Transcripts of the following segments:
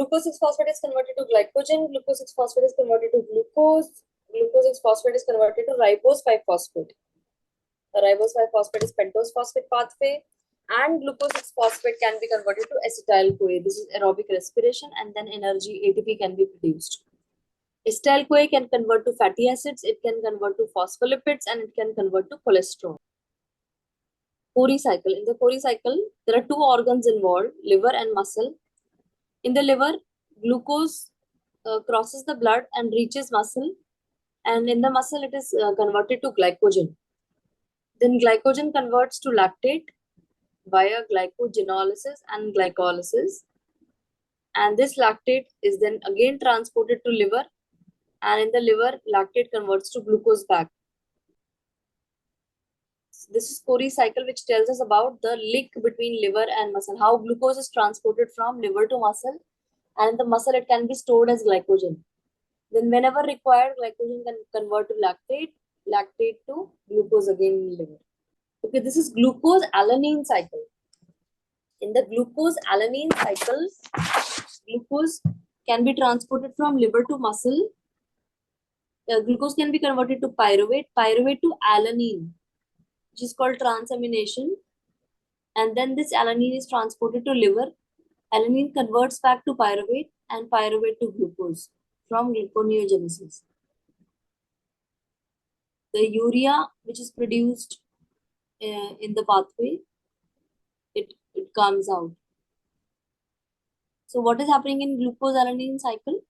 Glucose 6-phosphate is converted to glycogen. Glucose 6-phosphate is converted to glucose. Glucose 6-phosphate is converted to ribose 5-phosphate. The ribose 5-phosphate is pentose phosphate pathway. And glucose 6-phosphate can be converted to acetyl-CoA. This is aerobic respiration, and then energy ATP can be produced. Acetyl-CoA can convert to fatty acids, it can convert to phospholipids, and it can convert to cholesterol. Cori cycle. In the Cori cycle, there are two organs involved, liver and muscle. In the liver, glucose crosses the blood and reaches muscle, and in the muscle it is converted to glycogen. Then glycogen converts to lactate via glycogenolysis and glycolysis, and this lactate is then again transported to liver, and in the liver lactate converts to glucose back. This is Cori cycle, which tells us about the link between liver and muscle, how glucose is transported from liver to muscle, and in the muscle it can be stored as glycogen. Then whenever required, glycogen can convert to lactate, lactate to glucose again in liver. Okay, this is glucose-alanine cycle. In the glucose-alanine cycle, glucose can be transported from liver to muscle. Glucose can be converted to pyruvate, pyruvate to alanine, which is called transamination. And then this alanine is transported to liver. Alanine converts back to pyruvate, and pyruvate to glucose from glycogenesis. The urea, which is produced in the pathway, it comes out. So what is happening in glucose-alanine cycle?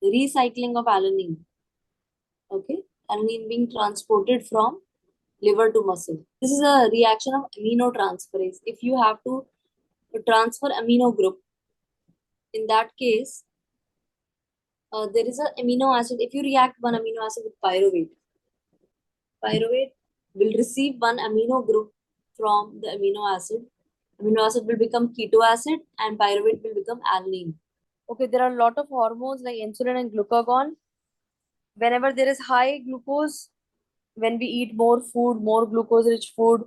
Recycling of alanine. Okay, alanine being transported from liver to muscle. This is a reaction of aminotransferase. If you have to transfer amino group, in that case, there is an amino acid. If you react one amino acid with pyruvate, pyruvate will receive one amino group from the amino acid. Amino acid will become keto acid, and pyruvate will become alanine. Okay, there are a lot of hormones like insulin and glucagon. Whenever there is high glucose, when we eat more food, more glucose-rich food,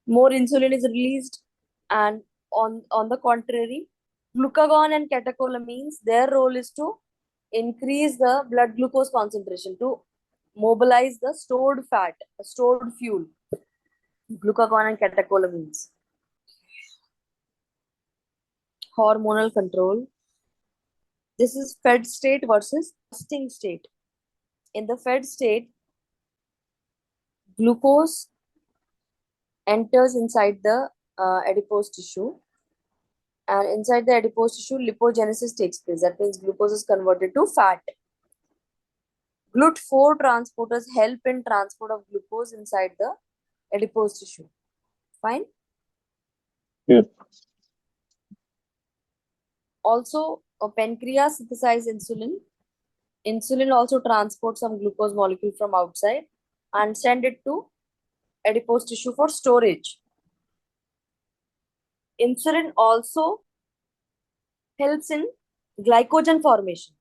more insulin is released. And on the contrary, glucagon and catecholamines, their role is to increase the blood glucose concentration, to mobilize the stored fat, stored fuel. Glucagon and catecholamines. Hormonal control. This is fed state versus fasting state. In the fed state, glucose enters inside the adipose tissue, and inside the adipose tissue, lipogenesis takes place. That means glucose is converted to fat. GLUT4 transporters help in transport of glucose inside the adipose tissue. Fine? Yes. Also, a pancreas synthesizes insulin. Insulin also transports some glucose molecule from outside and send it to adipose tissue for storage. Insulin also helps in glycogen formation.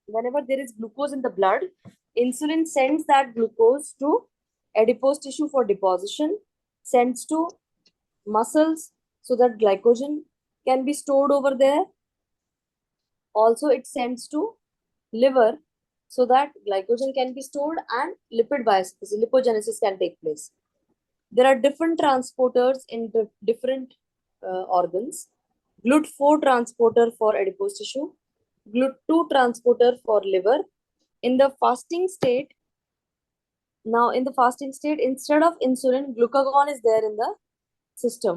Whenever there is glucose in the blood, insulin sends that glucose to adipose tissue for deposition, sends to muscles so that glycogen can be stored over there. Also, it sends to liver so that glycogen can be stored and lipid biosynthesis, lipogenesis can take place. There are different transporters in the different organs. GLUT4 transporter for adipose tissue, GLUT2 transporter for liver. In the fasting state, instead of insulin, glucagon is there in the system.